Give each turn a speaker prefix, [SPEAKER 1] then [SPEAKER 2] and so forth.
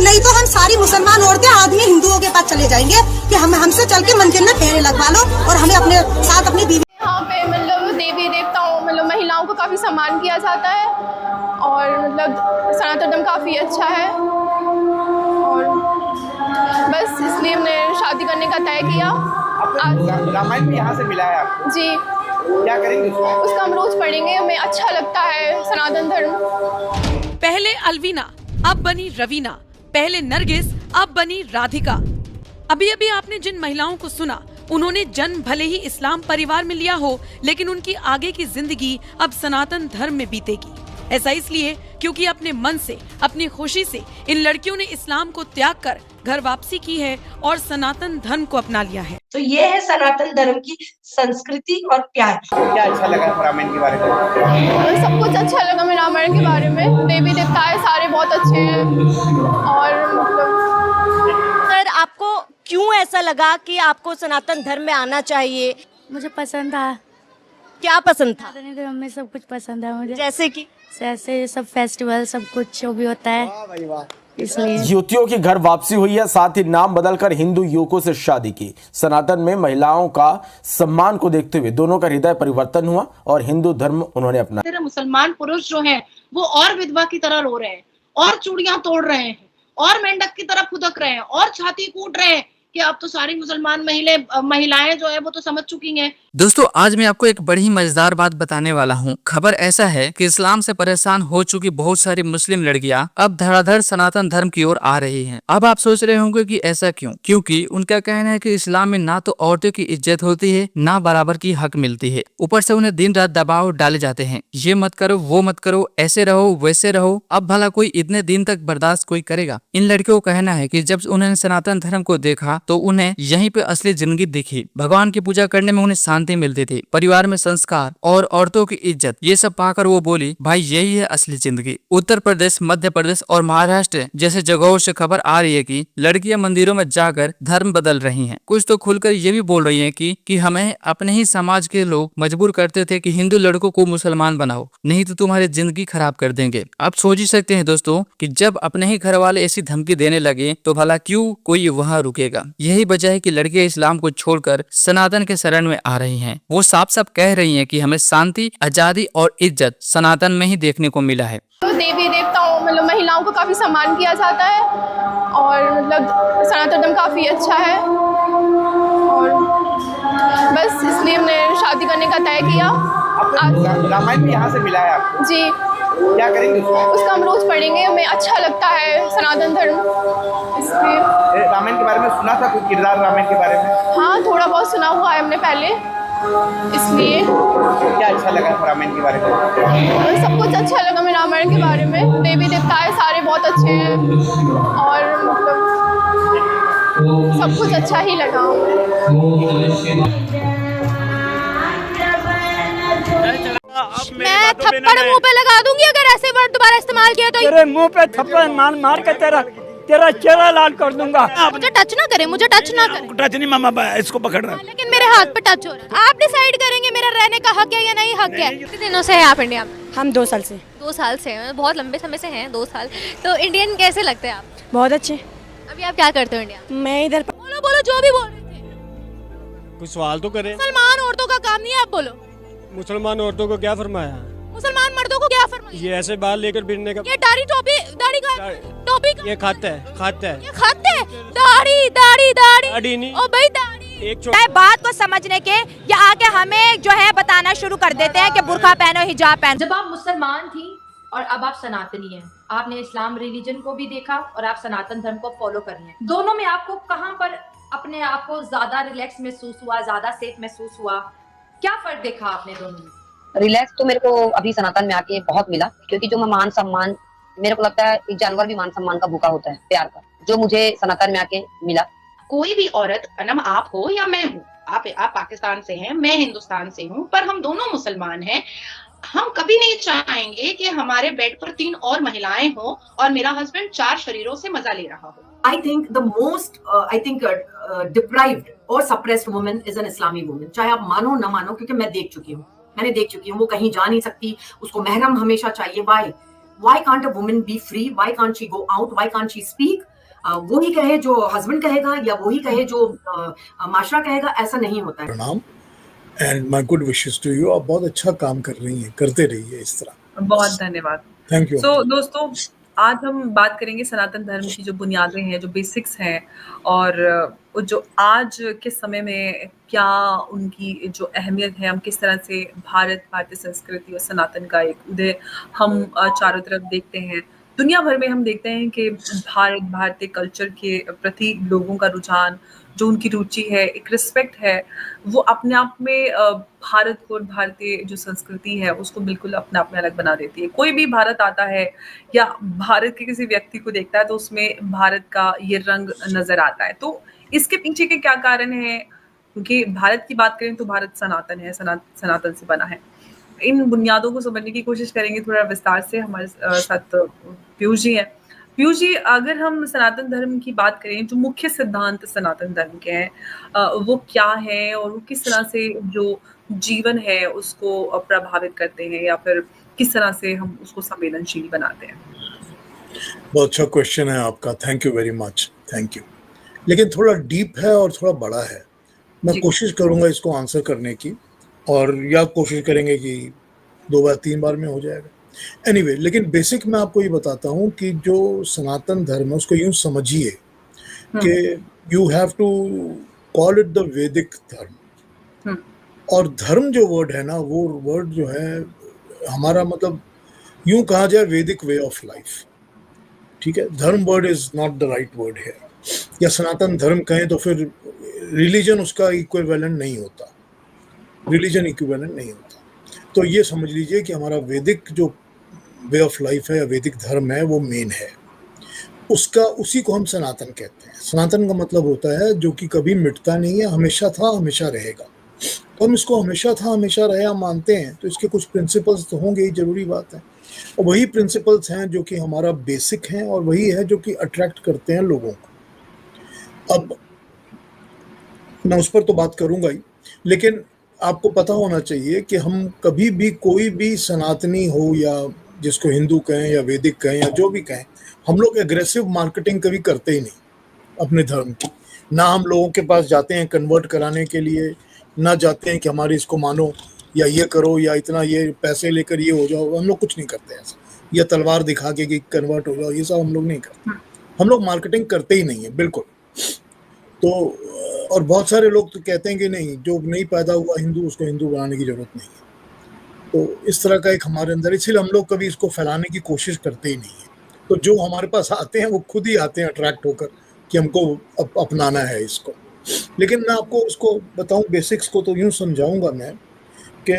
[SPEAKER 1] नहीं तो हम सारी मुसलमान औरतें आदमी हिंदुओं के पास चले जाएंगे कि हमसे चल के मंदिर में फेरे लगवा लो और हमें अपने साथ अपनी बीवी।
[SPEAKER 2] यहाँ पे मतलब देवी देवताओं मतलब महिलाओं को काफ़ी सम्मान किया जाता है और मतलब सनातन धर्म काफ़ी अच्छा है और बस इसलिए हमने शादी करने का तय किया।
[SPEAKER 3] रामायण भी यहाँ से मिला है आपको?
[SPEAKER 2] जी।
[SPEAKER 3] क्या करेंगे
[SPEAKER 2] उसका हम रोज पढ़ेंगे, हमें अच्छा लगता है सनातन धर्म।
[SPEAKER 4] पहले अलवीना अब बनी रवीना, पहले नरगिस अब बनी राधिका। अभी अभी आपने जिन महिलाओं को सुना उन्होंने जन्म भले ही इस्लाम परिवार में लिया हो, लेकिन उनकी आगे की जिंदगी अब सनातन धर्म में बीतेगी। ऐसा इसलिए क्योंकि अपने मन से, अपनी खुशी से इन लड़कियों ने इस्लाम को त्याग कर घर वापसी की है और सनातन धर्म को अपना लिया है।
[SPEAKER 5] तो ये है सनातन धर्म की संस्कृति और प्यार।
[SPEAKER 3] क्या अच्छा लगा रामायण के बारे में?
[SPEAKER 2] सब कुछ अच्छा लगा मैं रामायण के बारे में। देवी देवताएं सारे बहुत अच्छे हैं और मतलब
[SPEAKER 6] सर आपको क्यों ऐसा लगा कि आपको सनातन धर्म में आना चाहिए?
[SPEAKER 7] मुझे पसंद था।
[SPEAKER 6] क्या पसंद था?
[SPEAKER 7] सनातन धर्म में सब कुछ पसंद है मुझे,
[SPEAKER 6] जैसे
[SPEAKER 7] सब फेस्टिवल सब कुछ जो भी होता है, इसलिए।
[SPEAKER 8] युवतियों की घर वापसी हुई है, साथ ही नाम बदलकर हिंदू युवकों से शादी की। सनातन में महिलाओं का सम्मान को देखते हुए दोनों का हृदय परिवर्तन हुआ और हिंदू धर्म उन्होंने अपना।
[SPEAKER 9] मुसलमान पुरुष जो हैं वो और विधवा की तरह रो रहे हैं और चूड़ियां तोड़ रहे हैं और मेंढक की तरह फुदक रहे हैं और छाती कूट रहे हैं कि अब तो सारी मुसलमान महिलाएं जो है वो तो समझ चुकी हैं।
[SPEAKER 10] दोस्तों आज मैं आपको एक बड़ी ही मजेदार बात बताने वाला हूँ। खबर ऐसा है कि इस्लाम से परेशान हो चुकी बहुत सारी मुस्लिम लड़कियां अब धड़ाधड़ सनातन धर्म की ओर आ रही हैं। अब आप सोच रहे होंगे कि ऐसा क्यों? क्योंकि उनका कहना है कि इस्लाम में ना तो औरतों की इज्जत होती है, ना बराबर की हक मिलती है। ऊपर से उन्हें दिन रात दबाव डाले जाते हैं, ये मत करो, वो मत करो, ऐसे रहो, वैसे रहो। अब भला कोई इतने दिन तक बर्दाश्त कोई करेगा? इन लड़कियों का कहना है कि जब उन्होंने सनातन धर्म को देखा तो उन्हें यहीं पे असली जिंदगी दिखी। भगवान की पूजा करने में उन्हें शांति मिलती थी, परिवार में संस्कार और औरतों की इज्जत, ये सब पाकर वो बोली भाई यही है असली जिंदगी। उत्तर प्रदेश, मध्य प्रदेश और महाराष्ट्र जैसे जगहों से खबर आ रही है कि लड़कियां मंदिरों में जाकर धर्म बदल रही हैं। कुछ तो खुलकर ये भी बोल रही हैं कि हमें अपने ही समाज के लोग मजबूर करते थे कि हिंदू लड़कों को मुसलमान बनाओ, नहीं तो तुम्हारी जिंदगी खराब कर देंगे। आप सोच ही सकते हैं दोस्तों कि जब अपने ही घर वाले ऐसी धमकी देने लगे तो भला क्यों कोई वहाँ रुकेगा। यही वजह है कि लड़कियां इस्लाम को छोड़कर सनातन के शरण में आ रही हैं। वो साफ साफ कह रही हैं कि हमें शांति, आजादी और इज्जत सनातन में ही देखने को मिला है।
[SPEAKER 2] तो देवी देवताओं मतलब महिलाओं को काफ़ी सम्मान किया जाता है और मतलब सनातन धर्म काफ़ी अच्छा है और बस इसलिए हमने शादी करने का तय किया।
[SPEAKER 3] रामायण भी यहाँ से मिला है आपको?
[SPEAKER 2] जी।
[SPEAKER 3] क्या करेंगे
[SPEAKER 2] उसका हम रोज पढ़ेंगे, हमें अच्छा लगता है सनातन धर्म, इसलिए।
[SPEAKER 3] रामायण के बारे में सुना था कोई किरदार रामायण के बारे में?
[SPEAKER 2] हाँ थोड़ा बहुत सुना हुआ है हमने पहले, इसलिए।
[SPEAKER 3] क्या अच्छा लगा रामायण के बारे में?
[SPEAKER 2] सब कुछ अच्छा लगा मैं रामायण के बारे में। देवी देवताएं सारे बहुत अच्छे हैं और मतलब सब कुछ अच्छा ही लगा।
[SPEAKER 6] मैं थप्पड़ मुंह पे लगा दूंगी अगर ऐसे वर्ड दोबारा इस्तेमाल किया तो।
[SPEAKER 11] तेरे मुंह पे थप्पड़ मार के तेरा चेहरा लाल कर दूंगा।
[SPEAKER 6] मुझे टच ना करे, मुझे टच ना करे।
[SPEAKER 11] टच नहीं मामा, इसको पकड़ रहा है।
[SPEAKER 6] लेकिन मेरे हाथ पे टच हो रहा है। आप डिसाइड करेंगे मेरा रहने का हक है या नहीं हक है।
[SPEAKER 7] कितने दिनों से है आप इंडिया में?
[SPEAKER 6] हम 2 साल से।
[SPEAKER 7] 2 साल से हैं, बहुत लंबे समय से हैं 2 साल। तो इंडियन कैसे लगते हैं आप?
[SPEAKER 6] बहुत अच्छे।
[SPEAKER 7] अभी आप क्या करते हो इंडिया?
[SPEAKER 6] मैं इधर बोलो जो भी बोल रहे थे।
[SPEAKER 11] कुछ सवाल तो करे।
[SPEAKER 6] मुसलमान औरतों का काम नहीं है, आप बोलो।
[SPEAKER 11] मुसलमान औरतों को क्या फरमाया?
[SPEAKER 6] मुसलमान मर्दों को क्या फरमाया?
[SPEAKER 11] ये ऐसे बाल लेकर फिरने का।
[SPEAKER 6] ये दाढ़ी टोपी
[SPEAKER 11] ये खाता है।
[SPEAKER 6] ये खाते दाढ़ी
[SPEAKER 11] नहीं।
[SPEAKER 6] ओ भाई दाढ़ी।
[SPEAKER 11] एक
[SPEAKER 6] बात को समझने के या आके हमें जो है बताना शुरू कर देते हैं कि बुर्का पहनो, हिजाब पहनो।
[SPEAKER 12] जब आप मुसलमान थी और अब आप सनातनी हैं, आपने इस्लाम रिलीजन को भी देखा और आप सनातन धर्म को फॉलो कर रही हैं। दोनों में आपको कहाँ पर अपने आप को ज्यादा रिलैक्स महसूस हुआ, ज्यादा सेफ महसूस हुआ? क्या फर्क देखा आपने दोनों में?
[SPEAKER 13] रिलैक्स तो मेरे को अभी सनातन में आके बहुत मिला, क्योंकि जो मैं मान सम्मान, मेरे को लगता है एक जानवर भी मान सम्मान का भूखा होता है, प्यार का, जो मुझे सनातन में आके मिला।
[SPEAKER 9] कोई भी औरत, ना आप हो या मैं हूँ, आप पाकिस्तान से हैं, मैं हिंदुस्तान से हूँ, पर हम दोनों मुसलमान हैं। हम कभी नहीं चाहेंगे कि हमारे बेड पर 3 और महिलाएं हो और मेरा हस्बैंड 4 शरीरों से मजा ले रहा हो।
[SPEAKER 5] I think the most deprived or suppressed woman is an Islamic woman. चाहे आप मानो ना मानो, क्योंकि मैंने देख चुकी हूँ, वो कहीं जा नहीं सकती, उसको महरम हमेशा चाहिए। Why can't a woman be free? Why can't she go out? Why can't she speak? वो ही कहे जो हस्बैंड कहेगा या वो ही कहे जो माशरा कहेगा, ऐसा नहीं होता है।
[SPEAKER 14] प्रणाम and my good wishes to you. आप बहुत अच्छा काम कर रही हैं, करते रहिए इस तरह।
[SPEAKER 15] बहुत धन्यवाद।
[SPEAKER 14] Thank you.
[SPEAKER 15] सो दोस्तों, आज हम बात करेंगे सनातन धर्म की जो बुनियादें हैं, जो बेसिक्स हैं, और जो आज के समय में क्या उनकी जो अहमियत है, हम किस तरह से भारतीय संस्कृति और सनातन का एक उदय हम चारों तरफ देखते हैं। दुनिया भर में हम देखते हैं कि भारतीय कल्चर के प्रति लोगों का रुझान, जो उनकी रुचि है, एक रिस्पेक्ट है, वो अपने आप में भारत को और भारतीय जो संस्कृति है उसको बिल्कुल अपने आप में अलग बना देती है। कोई भी भारत आता है या भारत के किसी व्यक्ति को देखता है तो उसमें भारत का ये रंग नजर आता है। तो इसके पीछे के क्या कारण है? क्योंकि भारत की बात करें तो भारत सनातन है, सनातन से बना है। इन बुनियादों को समझने की कोशिश करेंगे थोड़ा विस्तार से। हमारे साथ पीयूष जी हैं। पीयूष जी, अगर हम सनातन धर्म की बात करें, जो मुख्य सिद्धांत सनातन धर्म के हैं वो क्या है और वो किस तरह से जो जीवन है उसको प्रभावित करते हैं, या फिर किस तरह से हम उसको संवेदनशील बनाते हैं?
[SPEAKER 14] बहुत अच्छा क्वेश्चन है आपका, thank you very much, thank you. लेकिन थोड़ा डीप है और थोड़ा बड़ा है। मैं कोशिश करूंगा इसको आंसर करने की, और या कोशिश करेंगे कि 2 बार 3 बार में हो जाएगा। एनीवे, लेकिन बेसिक मैं आपको ये बताता हूँ कि जो सनातन धर्म है उसको यूं समझिए कि you have to call it the Vedic dharma. और धर्म जो वर्ड है ना, वो वर्ड जो है हमारा मतलब यूं कहा जाए वैदिक वे ऑफ लाइफ, ठीक है। धर्म word is not the right word है, या सनातन धर्म कहें तो फिर रिलीजन उसका इक्विवेलेंट नहीं होता, रिलीजन इक्विवेलेंट नहीं होता। तो ये समझ लीजिए कि हमारा वैदिक जो वे ऑफ लाइफ है या वैदिक धर्म है वो मेन है, उसका उसी को हम सनातन कहते हैं। सनातन का मतलब होता है जो कि कभी मिटता नहीं है, हमेशा था हमेशा रहेगा। तो हम इसको हमेशा था हमेशा रहेगा मानते हैं, तो इसके कुछ प्रिंसिपल्स तो होंगे ही, जरूरी बात है। और वही प्रिंसिपल्स हैं जो कि हमारा बेसिक हैं, और वही है जो कि अट्रैक्ट करते हैं लोगों को। अब मैं उस पर तो बात करूंगा ही, लेकिन आपको पता होना चाहिए कि हम कभी भी कोई भी सनातनी हो या जिसको हिंदू कहें या वैदिक कहें या जो भी कहें, हम लोग एग्रेसिव मार्केटिंग कभी करते ही नहीं अपने धर्म की। ना हम लोगों के पास जाते हैं कन्वर्ट कराने के लिए, ना जाते हैं कि हमारे इसको मानो या ये करो या इतना ये पैसे लेकर ये हो जाओ। हम लोग कुछ नहीं करते ऐसा, या तलवार दिखा के कि कन्वर्ट हो जाओ, ये सब हम लोग नहीं करते। हम लोग मार्केटिंग करते ही नहीं है बिल्कुल। तो और बहुत सारे लोग तो कहते हैं कि नहीं, जो नहीं पैदा हुआ हिंदू उसको हिंदू बनाने की जरूरत नहीं है। तो इस तरह का एक हमारे अंदर, इसलिए हम लोग कभी इसको फैलाने की कोशिश करते ही नहीं है। तो जो हमारे पास आते हैं वो खुद ही आते हैं अट्रैक्ट होकर कि हमको अपनाना है इसको। लेकिन मैं आपको उसको बताऊं, बेसिक्स को तो यूं समझाऊंगा मैं कि